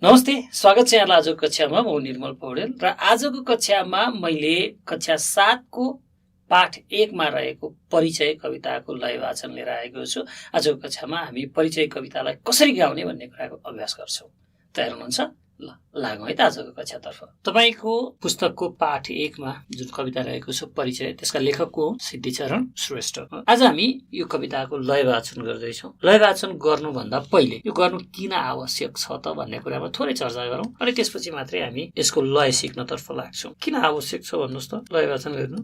नमस्ते, स्वागत छ यहाँलाई आजको कक्षामा। म निर्मल पौडेल र आजको कक्षामा मैले कक्षा 7 को पाठ 1 मा रहेको परिचय कविताको लय वाचन लिएर आएको छु। आजको कक्षामा हामी परिचय कवितालाई कसरी गाउने भन्ने कुराको अभ्यास गर्छौं। तयार हुनुहुन्छ? ल लागौँ है त आजको कक्षातर्फ। तपाईको पुस्तकको पाठ 1 मा जुन कविता रहेको छ परिचय, त्यसका लेखक को सिद्धिचरण श्रेष्ठ। आज हामी यो कविताको लय वाचन गर्दैछौँ। लय वाचन गर्नुभन्दा पहिले यो गर्नु किन आवश्यक छ त भन्ने कुरामा थोरै चर्चा गरौँ, अनि त्यसपछि मात्रै हामी यसको लय सिक्नतर्फ लाग्छौँ। किन आवश्यक छ भन्नुस् त लय वाचन गर्नु?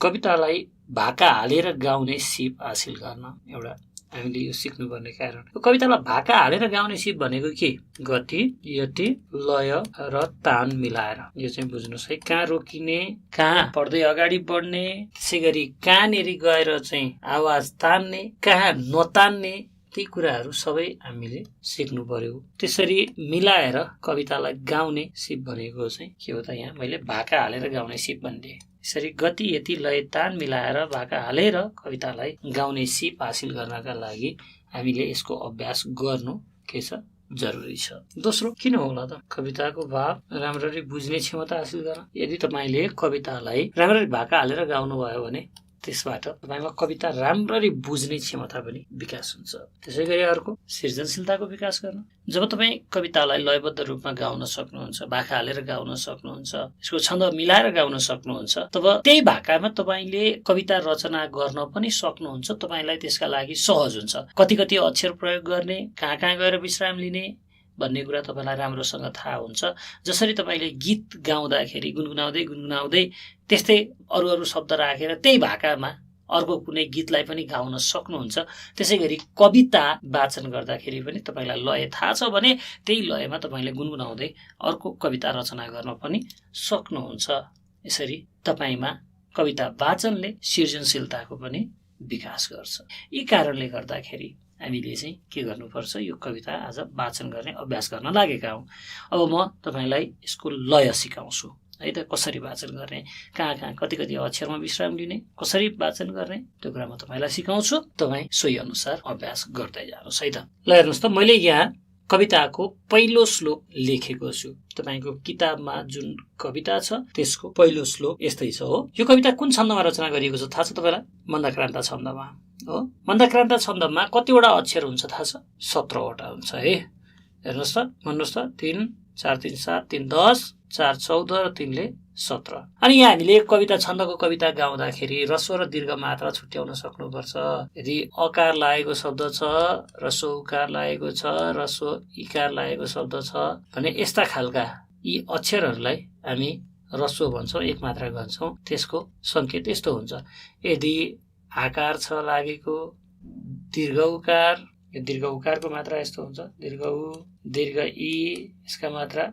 कवितालाई भाका हालेर गाउने सिप हासिल गर्न एउटा हामीले यो सिक्नुपर्ने कारण। कवितालाई भाका हालेर गाउने सिप भनेको के? गति, यति, लय र तान मिलाएर। यो चाहिँ बुझ्नुस् है। कहाँ रोकिने, कहाँ पढ्दै अगाडि बढ्ने, त्यसै गरी कहाँनेरि गएर चाहिँ आवाज तान्ने, कहाँ नतान्ने, ती कुराहरू सबै हामीले सिक्नु पर्यो। त्यसरी मिलाएर कवितालाई गाउने सिप भनेको चाहिँ के हो त? यहाँ मैले भाका हालेर गाउने सिप भनिदिएँ। यसरी गति, यति, लय, तान मिलाएर भाका हालेर कवितालाई गाउने सिप हासिल गर्नका लागि हामीले यसको अभ्यास गर्नु के छ? जरुरी छ। दोस्रो, किन होला त? कविताको भाव राम्ररी बुझ्ने क्षमता हासिल गर्न। यदि तपाईले कवितालाई राम्ररी भाका हालेर गाउनु भयो भने त्यसबाट तपाईमा कविता राम्ररी बुझ्ने क्षमता पनि विकास हुन्छ। त्यसै गरी अर्को, सृजनशीलताको विकास गर्न। जब तपाईँ कवितालाई लयबद्ध रूपमा गाउन सक्नुहुन्छ, भाका हालेर गाउन सक्नुहुन्छ, यसको छन्द मिलाएर गाउन सक्नुहुन्छ, तब त्यही भाकामा तपाईले कविता रचना गर्न पनि सक्नुहुन्छ। तपाईलाई त्यसका लागि सहज हुन्छ। कति कति अक्षर प्रयोग गर्ने, कहाँ कहाँ गएर विश्राम लिने भन्ने कुरा तपाईलाई राम्रोसँग थाहा हुन्छ। जसरी तपाईले गीत गाउँदाखेरि गुनगुनाउँदै त्यस्तै अरू शब्द राखेर त्यही भाकामा अर्को कुनै गीतलाई पनि गाउन सक्नुहुन्छ। त्यसै गरी कविता वाचन गर्दाखेरि पनि तपाईलाई लय थाहा छ भने त्यही लयमा तपाईले गुनगुनाउँदै अर्को कविता रचना गर्न पनि सक्नुहुन्छ। यसरी तपाईमा कविता वाचनले सृजनशीलताको पनि विकास गर्छ। यी कारणले गर्दाखेरि हामीले चाहिँ के गर्नुपर्छ? यो कविता आज वाचन गर्ने अभ्यास गर्न लागेका हौँ। अब म तपाईलाई यसको लय सिकाउँछु है त। कसरी वाचन गर्ने, कहाँ कहाँ कति कति अक्षरमा विश्राम लिने, कसरी वाचन गर्ने, त्यो कुरा म तपाईलाई सिकाउँछु। तपाईँ सोही अनुसार अभ्यास गर्दै जानुहोस् है त। ल हेर्नुहोस् त, मैले यहाँ कविताको पहिलो श्लोक लेखेको छु। तपाईको किताबमा जुन कविता छ त्यसको पहिलो श्लोक यस्तै छ हो। यो कविता कुन छन्दमा रचना गरिएको छ थाहा छ तपाईलाई? मन्दक्रान्ता छन्दमा हो। मन्दक्रान्ता छन्दमा कतिवटा अक्षर हुन्छ थाहा छ? 17 वटा हुन्छ है। हेर्नुहोस् त, भन्नुहोस् त, 3 4 3 7 3 10 4 14 र 3 ले 17। अनि यहाँ हामीले कविता छन्दको कविता गाउँदाखेरि ह्रस्व र दीर्घ मात्रा छुट्याउन सक्नुपर्छ। यदि अकार लागेको शब्द छ, ह्रस्व उकार लागेको छ, ह्रस्व इकार लागेको शब्द छ भने यस्ता खालका यी अक्षरहरूलाई हामी ह्रस्व भन्छौँ, एक मात्रा भन्छौँ। त्यसको संकेत यस्तो हुन्छ। यदि आकार छ लागेको, दीर्घ उकार, यो दीर्घ उकारको मात्रा यस्तो हुन्छ, दीर्घ उ, दीर्घ इ, यसका मात्रा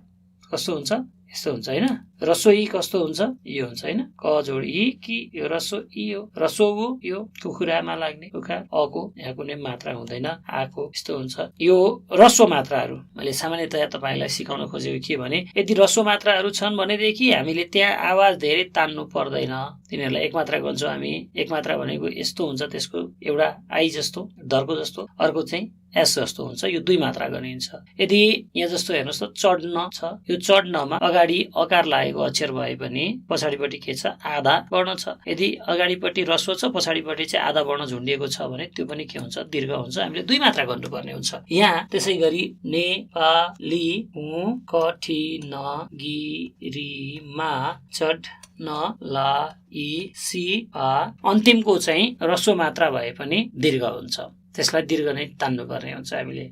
कस्तो हुन्छ? यस्तो हुन्छ हैन। ह्रस्व इ कस्तो हुन्छ? यो हुन्छ हैन। क जोड इ कि यो ह्रस्व इ हो। ह्रस्व उ यो कुखुरामा लाग्ने उकार, अको यहाँ कुनै मात्रा हुँदैन, आको यस्तो हुन्छ। यो ह्रस्व मात्राहरू मैले सामान्यतया तपाईलाई सिकाउन खोजेको के भने, यदि ह्रस्व मात्राहरू छन् भनेदेखि हामीले त्यहाँ आवाज धेरै तान्नु पर्दैन। तिनीहरूलाई एक मात्रा भन्छौँ हामी। एक मात्रा भनेको यस्तो हुन्छ, त्यसको एउटा आई जस्तो, धर्को जस्तो, अर्को चाहिँ एस जस्तो हुन्छ। यो 2 मात्रा गरिन्छ। यदि यहाँ जस्तो हेर्नुहोस् त, चढ्न छ, यो चढ्नमा अगाडि अकार लागेको अक्षर भए पनि पछाडिपट्टि के छ? आधा वर्ण छ। यदि अगाडिपट्टि ह्रस्व छ, पछाडिपट्टि चाहिँ आधा वर्ण झुन्डिएको छ भने त्यो पनि के हुन्छ? दीर्घ हुन्छ। हामीले 2 मात्रा गर्नुपर्ने हुन्छ। यहाँ त्यसै गरी नेपाली हु कठिन गिरीमा चढ न ला इ सी आ अन्तिमको चाहिँ ह्रस्व मात्रा भए पनि दीर्घ हुन्छ। त्यसलाई दीर्घ नै तान्नु पर्ने हुन्छ हामीले।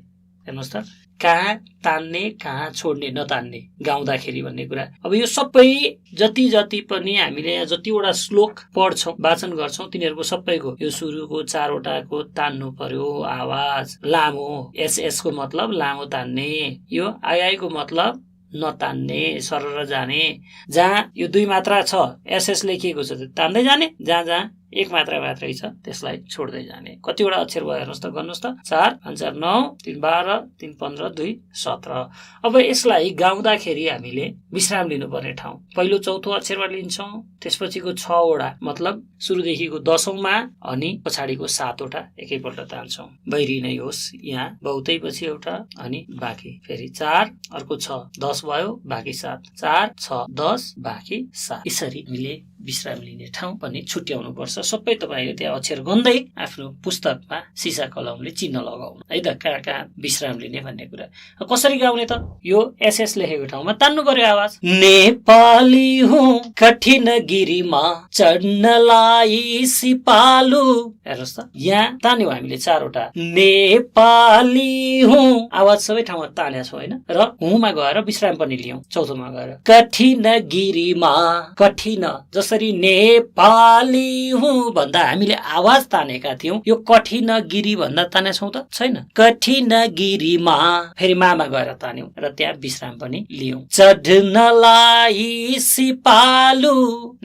हेर्नुहोस् त, कहाँ तान्ने, कहाँ छोड्ने, नतान्ने गाउँदाखेरि भन्ने कुरा। अब यो सबै जति पनि हामीले यहाँ जतिवटा श्लोक पढ्छौँ, वाचन गर्छौँ, तिनीहरूको सबैको यो सुरुको 4 वटाको तान्नु पर्यो आवाज। लामो, एस को मतलब लामो तान्ने, यो आई को मतलब नतान्ने, सरर जाने। जहाँ यो 2 मात्रा छ, एस लेखिएको छ तान्दै जाने, जहाँ जहाँ एक मात्रा मात्रै छ, त्यसलाई छोड्दै जाने। कतिवटा अक्षर भयो हेर्नुहोस् त, गर्नुहोस् त। 4 5 4 9 3 12 3 15 2 17। अब यसलाई गाउँदाखेरि हामीले विश्राम लिनुपर्ने ठाउँ पहिलो चौथो अक्षरमा लिन्छौँ, त्यसपछिको 6 वटा मतलब सुरुदेखिको 10औँमा अनि पछाडिको 7 वटा एकैपल्ट तान्छौँ। बैरी नै होस्, यहाँ बहुतै पछि एउटा अनि बाँकी फेरि 4 अर्को 6 10 भयो, बाँकी 7 4 6 10 बाँकी 7। यसरी हामीले विश्राम लिने ठाउँ पनि छुट्याउनु पर्छ। सबै तपाईँले त्यहाँ अक्षर गन्दै आफ्नो पुस्तकमा सिसा कलमले चिन्ह लगाउनु है त, कहाँ कहाँ विश्राम लिने भन्ने कुरा। कसरी गाउने त? यो एसएस लेखेको ठाउँमा तान्नु पर्यो आवाज। नेपाली हुँ कठिन गिरीमा चढ्नलाई सिपालु। हेर्नुहोस् त, यहाँ तान्यौँ हामीले 4 वटा। नेपाली हुँ आवाज सबै ठाउँमा तानेको छौँ होइन, र हुँमा गएर विश्राम पनि लियौँ चौथोमा गएर। कठिन गिरीमा, कठिन जसरी नेपाली हुँ भन्दा हामीले आवाज तानेका थियौं, यो कठिन गिरी भन्दा ताने छौँ त छैन। कठिन गिरीमा फेरि मामा गएर तान्यौं र त्यहाँ विश्राम पनि लियौं। चढ्नलाई सिपालु,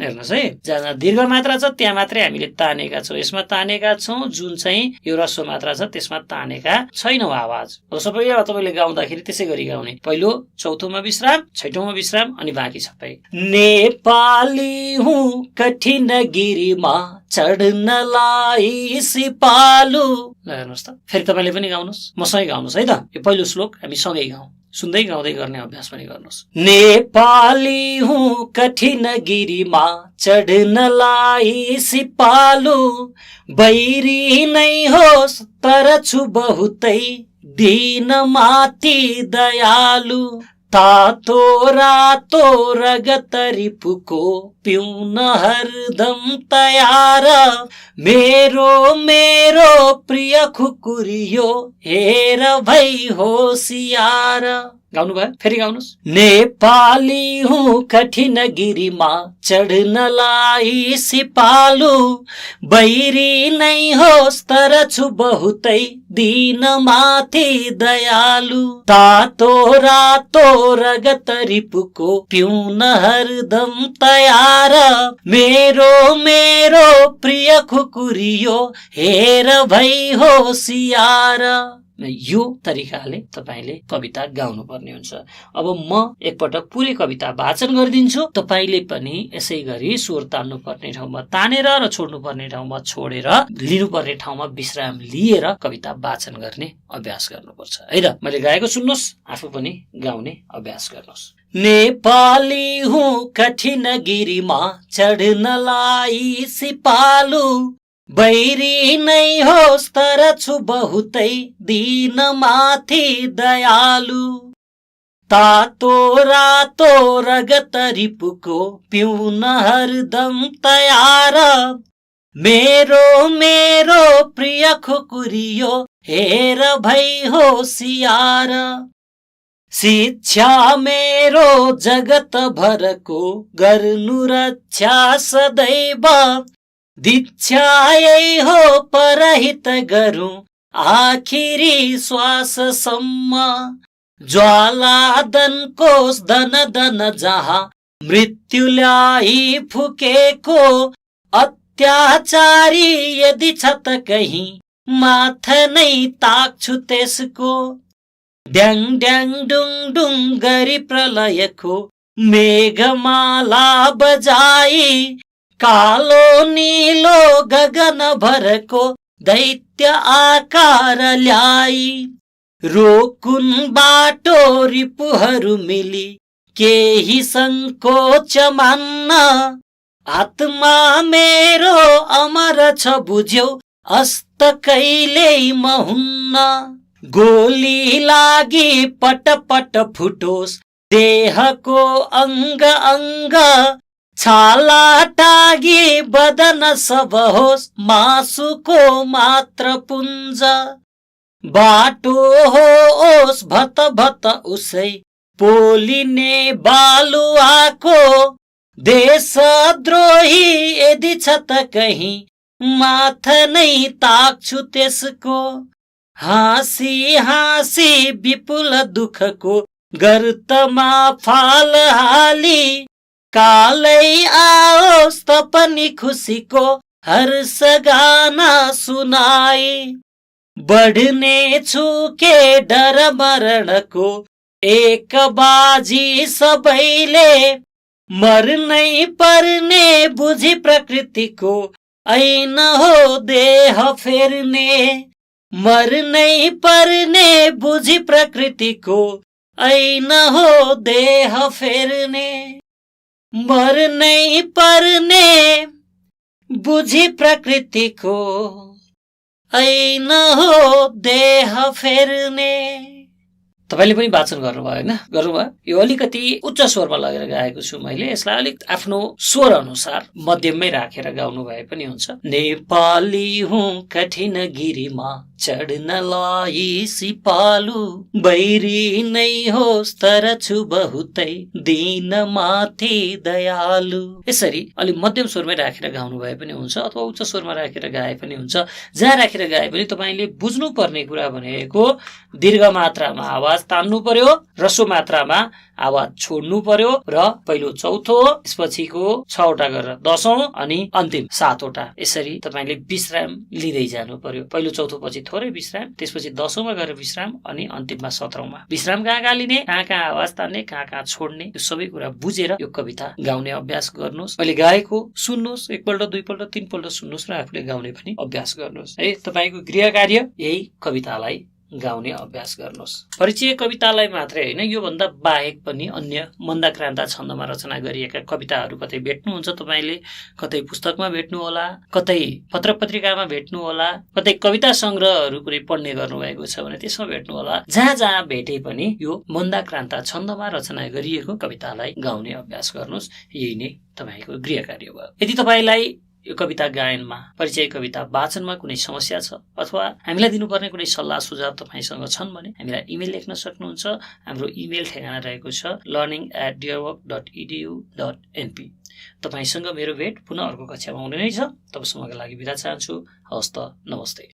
हेर्नुहोस् है, जहाँ दीर्घ मात्रा छ त्यहाँ मात्रै हामीले तानेका छौँ, यसमा तानेका छौँ। जुन चाहिँ यो ह्रस्व मात्रा छ त्यसमा तानेका छैनौं आवाज। हो सबैले तपाईँले गाउँदाखेरि त्यसै गरी गाउने। पहिलो चौथोमा विश्राम, छैठौँमा विश्राम अनि बाँकी सबै। नेपाली हुँ कठिन गिरीमा चढ्नलाई सिपालु। हेर्नुहोस् त, फेरि तपाईँले पनि गाउनुहोस्, मसँगै गाउनुहोस् है त। यो पहिलो श्लोक हामी सँगै गाउँ, सुन्दै गाउँदै गर्ने अभ्यास पनि गर्नुहोस्। नेपाली हुँ कठिन गिरीमा चढ्नलाई सिपालु, बैरी नै होस् तर छु बहुतै दीन माथि दयालु। तातो रातो रगत रिपुको पिउन हरदम तयार, मेरो मेरो प्रिय खुकुरियो हेर भई होसियार। गाउनु भयो, फेरि गाउनुहोस्। नेपाली हुँ कठिन गिरीमा चढ्नलाई सिपालु, बैरी नै होस् तर छु बहुतै दीन माथि दयालु। तातो रातो रगत रिपुको पिउन हरदम तयार, मेरो मेरो प्रिय खुकुरियो हेर भई होसियार। यो तरिकाले तपाईले कविता गाउनु पर्ने हुन्छ। अब म एकपटक पुरै कविता वाचन गरिदिन्छु, तपाईले पनि यसै गरी स्वर तान्नु पर्ने ठाउँमा तानेर र छोड्नु पर्ने ठाउँमा छोडेर, लिनुपर्ने ठाउँमा विश्राम लिएर कविता वाचन गर्ने अभ्यास गर्नुपर्छ है त। मैले गाएको सुन्नुहोस्, आफू पनि गाउने अभ्यास गर्नुहोस्। नेपाली हुँ कठिन गिरीमा चढ्नलाई सिपालु, बैरी नै होस् तर छु बहुतै दीन माथि दयालु। तातो रातो रगत रिपुको पिउन हरदम तयार, मेरो मेरो प्रिय खुकुरियो हेर भई होसियार। शिक्षा मेरो जगत भरको गर्नु रक्षा सदैव, दीक्षा यही हो परहित गरौँ आखिरी श्वाससम्म। ज्वाला दनकोस दन दन जहाँ मृत्युलाई फुकेको, अत्याचारी यदि छ त कहीं माथ नै ताक्छु त्यसको। ड्याङ ड्याङ डुङ डुङ गरी प्रलयको मेघमाला बजाई, कालो नीलो गगन भरको दैत्य आकार ल्याई। रोकुन बाटो रिपुहरू मिली केही संकोच मान्न, आत्मा मेरो अमर छ बुझ्यौ अस्त कहिल्यै म हुन्न। गोली लागि पट पट फुटोस् देहको अङ्ग अङ्ग, छाला टागी बदन सब होस् मासुको मात्र पुञ्ज। बाटो होस् भत भत उसै पोलिने बालुवाको, देशद्रोही यदि छ त कहीं माथ नै ताक्छु त्यसको। हाँसी हाँसी विपुल दुःखको गर्तमा फाल हाली, कालै आओस् त पनि खुसीको हर्ष गाना सुनाए बढ्ने छु के डर मरणको एक बाजी सबैले मर्नै पर्ने बुझी प्रकृतिको ऐन हो देह फेर्ने मर्नै पर्ने बुझी प्रकृतिको ऐन हो देह फेर्ने मर्नै पर्ने बुझी प्रकृतिको ऐन हो देह फेर्ने। तपाईँले पनि वाचन गर्नुभयो होइन? गर्नुभयो? यो अलिकति उच्च स्वरमा लगेर गाएको छु मैले। यसलाई अलिक आफ्नो स्वर अनुसार मध्यममै राखेर गाउनु भए पनि हुन्छ। नेपाली हुँ कठिन गिरीमा चढ्नलाई सिपालु बैरी नै होस् तर छु बहुतै दिन माथि दयालु। यसरी अलिक मध्यम स्वरमै राखेर गाउनु भए पनि हुन्छ अथवा उच्च स्वरमा राखेर गाए पनि हुन्छ। जहाँ राखेर गाए पनि तपाईँले बुझ्नु पर्ने कुरा भनेको दीर्घ मात्रामा आवाज तान्नु पर्यो, ह्रस्व मात्रामा आवाज छोड्नु पर्यो र पहिलो चौथो, त्यसपछिको 6 वटा गरेर 10औं अनि अन्तिम 7 वटा यसरी तपाईँले विश्राम लिँदै जानु पर्यो। पहिलो चौथो पछि थोरै विश्राम, त्यसपछि 10औंमा गएर विश्राम अनि अन्तिममा 17औंमा विश्राम। कहाँ लिने, कहाँ आवाज तान्ने, कहाँ छोड्ने, यो सबै कुरा बुझेर यो कविता गाउने अभ्यास गर्नुहोस्। मैले गाएको सुन्नुहोस्, एकपल्ट दुईपल्ट तीनपल्ट सुन्नुहोस् र आफूले गाउने पनि अभ्यास गर्नुहोस् है। तपाईँको गृह कार्य यही कवितालाई गाउने अभ्यास गर्नुहोस्। परिचय कवितालाई मात्रै होइन, योभन्दा बाहेक पनि अन्य मन्दाक्रान्ता छन्दमा रचना गरिएका कविताहरू कतै भेट्नुहुन्छ तपाईँले, कतै पुस्तकमा भेट्नु होला, कतै पत्र पत्रिकामा भेट्नु होला, कतै कविता संग्रहहरू कुनै पढ्ने गर्नुभएको छ भने त्यसमा भेट्नु होला। जहाँ जहाँ भेटे पनि यो मन्दाक्रान्ता छन्दमा रचना गरिएको कवितालाई गाउने अभ्यास गर्नुहोस्। यही नै तपाईँको गृह कार्य भयो। यदि तपाईँलाई यो कविता गायनमा, परिचय कविता वाचनमा कुनै समस्या छ अथवा हामीलाई दिनुपर्ने कुनै सल्लाह सुझाव तपाईँसँग छन् भने हामीलाई इमेल लेख्न सक्नुहुन्छ। हाम्रो इमेल ठेगाना रहेको छ learning@dearwork.edu.np। तपाईँसँग मेरो भेट पुनः अर्को कक्षामा हुने नै छ। तबसम्मका लागि बिदा चाहन्छु। हवस् त, नमस्ते।